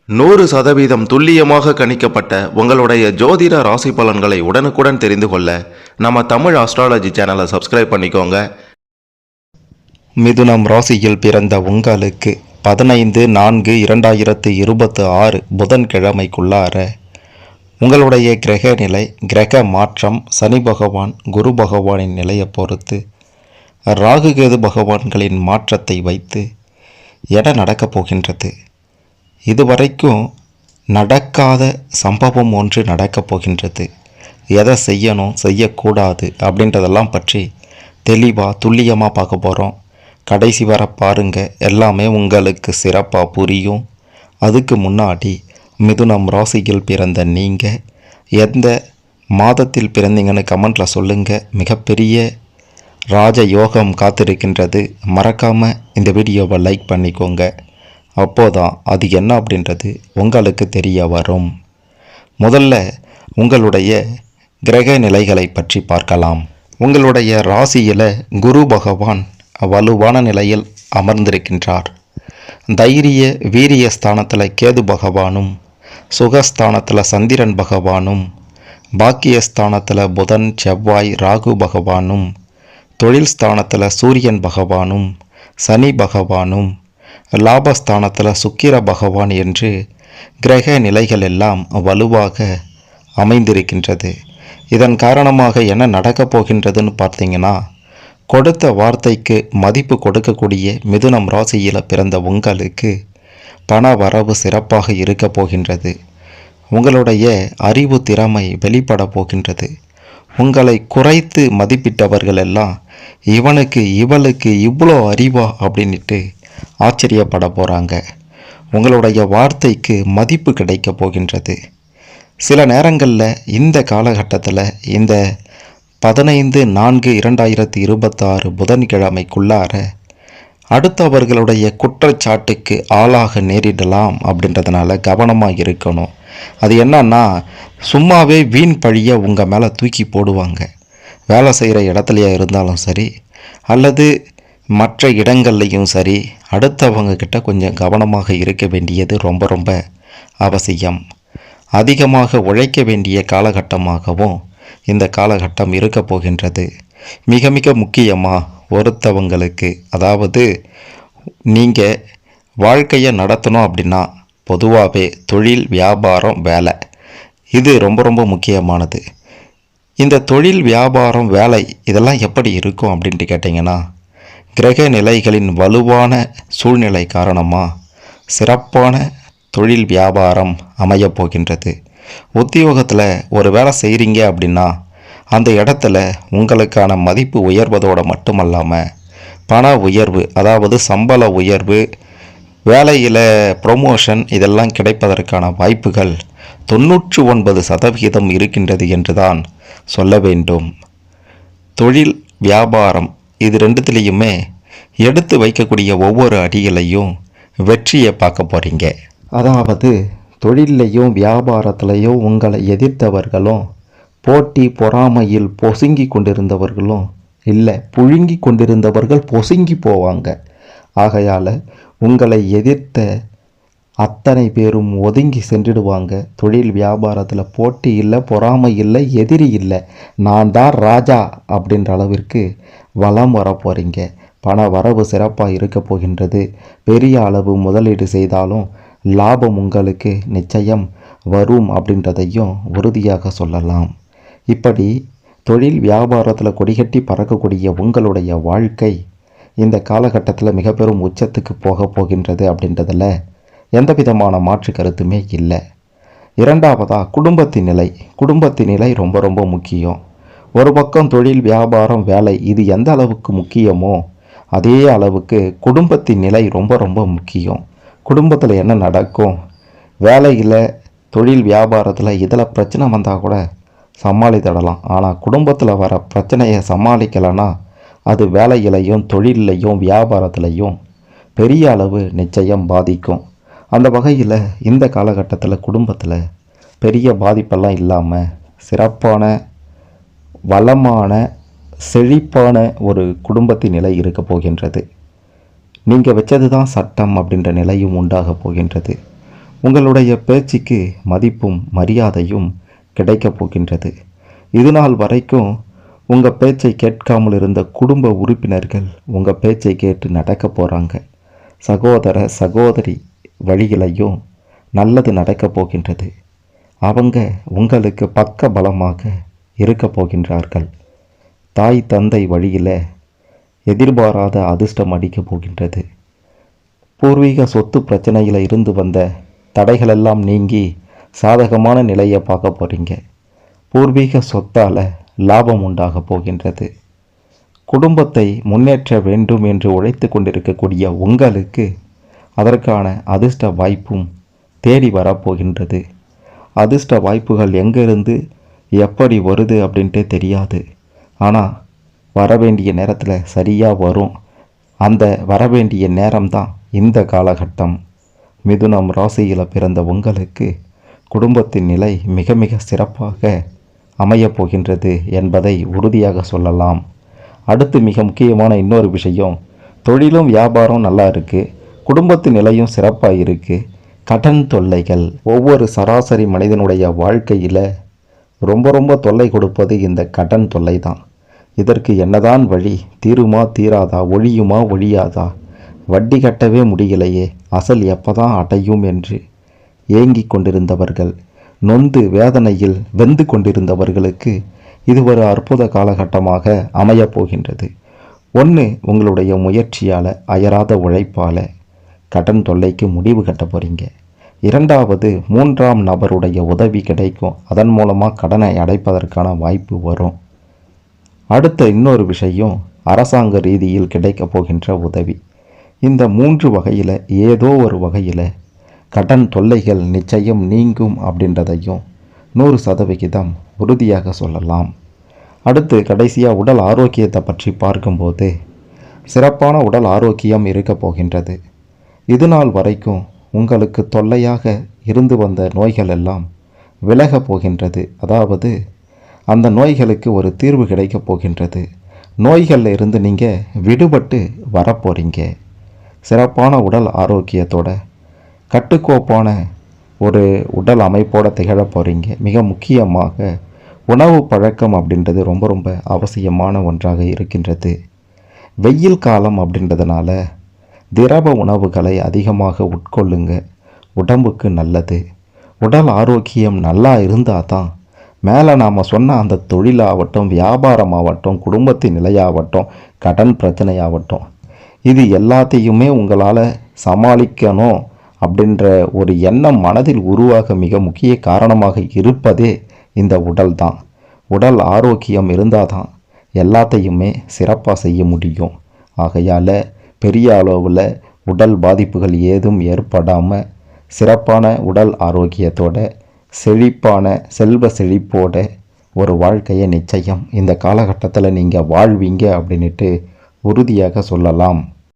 100% துல்லியமாக கணிக்கப்பட்ட உங்களுடைய ஜோதிட ராசி பலன்களை உடனுக்குடன் தெரிந்து கொள்ள நம்ம தமிழ் ஆஸ்ட்ராலஜி சேனலை சப்ஸ்கிரைப் பண்ணிக்கோங்க. மிதுனம் ராசியில் பிறந்த உங்களுக்கு 15/4/2026 புதன்கிழமைக்குள்ளார உங்களுடைய கிரக நிலை, கிரக மாற்றம், சனி பகவான், குரு பகவானின் நிலையை பொறுத்து, ராகு கேது பகவான்களின் மாற்றத்தை வைத்து என்ன நடக்கப் போகின்றது, இதுவரைக்கும் நடக்காத சம்பவம் ஒன்று நடக்கப் போகின்றது, எதை செய்யணும் செய்யக்கூடாது அப்படின்றதெல்லாம் பற்றி தெளிவாக துல்லியமாக பார்க்க போகிறோம். கடைசி வர பாருங்கள், எல்லாமே உங்களுக்கு சிறப்பாக புரியும். அதுக்கு முன்னாடி மிதுனம் ராசியில் பிறந்த நீங்கள் எந்த மாதத்தில் பிறந்தீங்கன்னு கமெண்ட்டில் சொல்லுங்கள். மிகப்பெரிய ராஜ யோகம் காத்திருக்கின்றது. மறக்காமல் இந்த வீடியோவை லைக் பண்ணிக்கோங்க. அப்போதான் அது என்ன அப்படின்றது உங்களுக்கு தெரிய வரும். முதல்ல உங்களுடைய கிரக நிலைகளை பற்றி பார்க்கலாம். உங்களுடைய ராசியில் குரு பகவான் வலுவான நிலையில் அமர்ந்திருக்கின்றார். தைரிய வீரிய ஸ்தானத்தில் கேது பகவானும், சுகஸ்தானத்தில் சந்திரன் பகவானும், பாக்கியஸ்தானத்தில் புதன் செவ்வாய் ராகு பகவானும், தொழில் ஸ்தானத்தில் சூரியன் பகவானும், சனி பகவானும், லாபஸ்தானத்தில் சுக்கிர பகவான் என்று கிரக நிலைகள் எல்லாம் வலுவாக அமைந்திருக்கின்றது. இதன் காரணமாக என்ன நடக்கப் போகின்றதுன்னு பார்த்தீங்கன்னா, கொடுத்த வார்த்தைக்கு மதிப்பு கொடுக்கக்கூடிய மிதுனம் ராசியில் பிறந்த உங்களுக்கு பண வரவு சிறப்பாக இருக்க போகின்றது. உங்களுடைய அறிவு திறமை வெளிப்பட போகின்றது. உங்களை குறைத்து மதிப்பிட்டவர்கள் எல்லாம் இவனுக்கு இவளுக்கு இவ்வளோ அறிவா அப்படின்ட்டு ஆச்சரியப்பட போகிறாங்க. உங்களுடைய வார்த்தைக்கு மதிப்பு கிடைக்க போகின்றது. சில நேரங்களில் இந்த காலகட்டத்தில் இந்த 15/4/2026 புதன்கிழமைக்குள்ளார அடுத்தவர்களுடைய குற்றச்சாட்டுக்கு ஆளாக நேரிடலாம். அப்படின்றதுனால கவனமாக இருக்கணும். அது என்னன்னா, சும்மாவே வீண் பழியை உங்கள் மேலே தூக்கி போடுவாங்க. வேலை செய்கிற இடத்துலையா இருந்தாலும் சரி, அல்லது மற்ற இடங்கள்லையும் சரி, அடுத்தவங்க கிட்ட கொஞ்சம் கவனமாக இருக்க வேண்டியது ரொம்ப ரொம்ப அவசியம். அதிகமாக உழைக்க வேண்டிய காலகட்டமாகவும் இந்த காலகட்டம் இருக்க போகின்றது. மிக மிக முக்கியமாக ஒருத்தவங்களுக்கு, அதாவது நீங்கள் வாழ்க்கையை நடத்தணும் அப்படின்னா பொதுவாகவே தொழில், வியாபாரம், வேலை இது ரொம்ப ரொம்ப முக்கியமானது. இந்த தொழில், வியாபாரம், வேலை இதெல்லாம் எப்படி இருக்கும் அப்படின்ட்டு கேட்டிங்கன்னா, கிரக நிலைகளின் வலுவான சூழ்நிலை காரணமாக சிறப்பான தொழில் வியாபாரம் அமையப் போகின்றது. உத்தியோகத்தில் ஒரு வேலை செய்கிறீங்க அப்படின்னா அந்த இடத்துல உங்களுக்கான மதிப்பு உயர்வதோடு மட்டுமல்லாமல் பண உயர்வு, அதாவது சம்பள உயர்வு, வேலையில் ப்ரொமோஷன் இதெல்லாம் கிடைப்பதற்கான வாய்ப்புகள் 99% இருக்கின்றது என்று தான் சொல்ல வேண்டும். தொழில், வியாபாரம் இது ரெண்டுத்துலேயுமே எடுத்து வைக்கக்கூடிய ஒவ்வொரு அடிகளையும் வெற்றியை பார்க்க போகிறீங்க. அதாவது தொழிலையும் வியாபாரத்திலையும் உங்களை எதிர்த்தவர்களும், போட்டி பொறாமையில் பொசுங்கி கொண்டிருந்தவர்களும் இல்லை, புழுங்கி கொண்டிருந்தவர்கள் பொசுங்கி போவாங்க. ஆகையால் உங்களை எதிர்த்த அத்தனை பேரும் ஒதுங்கி சென்றுடுவாங்க. தொழில் வியாபாரத்தில் போட்டி இல்லை, பொறாமை இல்லை, எதிரி இல்லை, நான் தான் ராஜா அப்படின்ற அளவிற்கு வளம் வர போகிறீங்க. பண வரவு சிறப்பாக இருக்க போகின்றது. பெரிய அளவு முதலீடு செய்தாலும் லாபம் உங்களுக்கு நிச்சயம் வரும் அப்படின்றதையும் உறுதியாக சொல்லலாம். இப்படி தொழில் வியாபாரத்தில் கொடிகட்டி பறக்கக்கூடிய உங்களுடைய வாழ்க்கை இந்த காலகட்டத்தில் மிக பெரும் உச்சத்துக்கு போக போகின்றது அப்படின்றதில் எந்த விதமான மாற்று கருத்துமே இல்லை. இரண்டாவதாக குடும்பத்தின் நிலை ரொம்ப ரொம்ப முக்கியம். ஒரு பக்கம் தொழில், வியாபாரம், வேலை இது எந்த அளவுக்கு முக்கியமோ அதே அளவுக்கு குடும்பத்தின் நிலை ரொம்ப ரொம்ப முக்கியம். குடும்பத்தில் என்ன நடக்கும், வேலையில், தொழில், வியாபாரத்தில் இதில் பிரச்சனை வந்தால் கூட சமாளித்திடலாம். ஆனால் குடும்பத்தில் வர பிரச்சனையை சமாளிக்கலைன்னா அது வேலையிலையும், தொழிலையும், வியாபாரத்திலையும் பெரிய அளவு நிச்சயம் பாதிக்கும். அந்த வகையில் இந்த காலகட்டத்தில் குடும்பத்தில் பெரிய பாதிப்பெல்லாம் இல்லாமல் சிறப்பான, வளமான, செழிப்பான ஒரு குடும்பத்தின் நிலை இருக்க போகின்றது. நீங்கள் வச்சது தான் சட்டம் அப்படின்ற நிலையும் உண்டாக போகின்றது. உங்களுடைய பேச்சுக்கு மதிப்பும் மரியாதையும் கிடைக்கப் போகின்றது. இதுநாள் வரைக்கும் உங்கள் பேச்சை கேட்காமல் இருந்த குடும்ப உறுப்பினர்கள் உங்கள் பேச்சை கேட்டு நடக்க போகிறாங்க. சகோதர சகோதரி வழிகளையும் நல்லது நடக்கப் போகின்றது. அவங்க உங்களுக்கு பக்க பலமாக இருக்க போகின்றார்கள். தாய் தந்தை வழியில் எதிர்பாராத அதிர்ஷ்டம் அடிக்கப் போகின்றது. பூர்வீக சொத்து பிரச்சனையில் இருந்து வந்த தடைகளெல்லாம் நீங்கி சாதகமான நிலையை பார்க்க போகிறீங்க. பூர்வீக சொத்தால் லாபம் உண்டாக போகின்றது. குடும்பத்தை முன்னேற்ற வேண்டும் என்று உழைத்து கொண்டிருக்கக்கூடிய உங்களுக்கு அதற்கான அதிர்ஷ்ட வாய்ப்பும் தேடி வரப்போகின்றது. அதிர்ஷ்ட வாய்ப்புகள் எங்கேருந்து எப்படி வருது அப்படின்ட்டே தெரியாது. ஆனால் வரவேண்டிய நேரத்தில் சரியாக வரும். அந்த வரவேண்டிய நேரம்தான் இந்த காலகட்டம். மிதுனம் ராசியில் பிறந்த உங்களுக்கு குடும்பத்தின் நிலை மிக மிக சிறப்பாக அமையப் போகின்றது என்பதை உறுதியாக சொல்லலாம். அடுத்து மிக முக்கியமான இன்னொரு விஷயம், தொழிலும் வியாபாரம் நல்லா இருக்குது, குடும்பத்தின் நிலையும் சிறப்பாக இருக்குது. கடன் தொல்லைகள் ஒவ்வொரு சராசரி மனிதனுடைய வாழ்க்கையில் ரொம்ப ரொம்ப தொல்லை கொடுப்பது இந்த கடன் தொல்லை தான். இதற்கு என்னதான் வழி? தீருமா தீராதா? ஒழியுமா ஒழியாதா? வட்டி கட்டவே முடியலையே, அசல் எப்போதான் அடையும் என்று ஏங்கிக் கொண்டிருந்தவர்கள், நொந்து வேதனையில் வெந்து கொண்டிருந்தவர்களுக்கு இது ஒரு அற்புத காலகட்டமாக அமையப் போகின்றது. ஒன்று, உங்களுடைய முயற்சியால் அயராத உழைப்பால் கடன் தொல்லைக்கு முடிவு கட்ட போகிறீங்க. இரண்டாவது, மூன்றாம் நபருடைய உதவி கிடைக்கும். அதன் மூலமாக கடனை அடைப்பதற்கான வாய்ப்பு வரும். அடுத்த இன்னொரு விஷயம், அரசாங்க ரீதியில் கிடைக்கப் போகின்ற உதவி. இந்த 3 வகையில் ஏதோ ஒரு வகையில் கடன் தொல்லைகள் நிச்சயம் நீங்கும் அப்படின்றதையும் 100% உறுதியாக சொல்லலாம். அடுத்து கடைசியாக உடல் ஆரோக்கியத்தை பற்றி பார்க்கும்போது சிறப்பான உடல் ஆரோக்கியம் இருக்க போகின்றது. இதுநாள் வரைக்கும் உங்களுக்கு தொல்லையாக இருந்து வந்த நோய்கள் எல்லாம் விலகப் போகின்றது. அதாவது அந்த நோய்களுக்கு ஒரு தீர்வு கிடைக்கப் போகின்றது. நோய்களில் இருந்து நீங்கள் விடுபட்டு வரப்போகிறீங்க. சிறப்பான உடல் ஆரோக்கியத்தோட கட்டுக்கோப்பான ஒரு உடல் அமைப்போடு திகழ போகிறீங்க. மிக முக்கியமாக உணவு பழக்கம் அப்படின்றது ரொம்ப ரொம்ப அவசியமான ஒன்றாக இருக்கின்றது. வெயில் காலம் அப்படின்றதுனால திரவ உணவுகளை அதிகமாக உட்கொள்ளுங்க. உடம்புக்கு நல்லது. உடல் ஆரோக்கியம் நல்லா இருந்தால் தான் மேலே நாம் சொன்ன அந்த தொழிலாகட்டும், வியாபாரமாகட்டும், குடும்பத்தின் நிலையாகட்டும், கடன் பிரச்சனையாகட்டும், இது எல்லாத்தையுமே உங்களால் சமாளிக்கணும் அப்படின்ற ஒரு எண்ணம் மனதில் உருவாக மிக முக்கிய காரணமாக இருப்பதே இந்த உடல் தான். உடல் ஆரோக்கியம் இருந்தால் தான் எல்லாத்தையுமே சிறப்பாக செய்ய முடியும். ஆகையால் பெரிய அளவில் உடல் பாதிப்புகள் ஏதும் ஏற்படாமல் சிறப்பான உடல் ஆரோக்கியத்தோட செழிப்பான செல்வ செழிப்போட ஒரு வாழ்க்கையை நிச்சயம் இந்த காலகட்டத்தில் நீங்கள் வாழ்வீங்க அப்படின்ட்டு உறுதியாக சொல்லலாம்.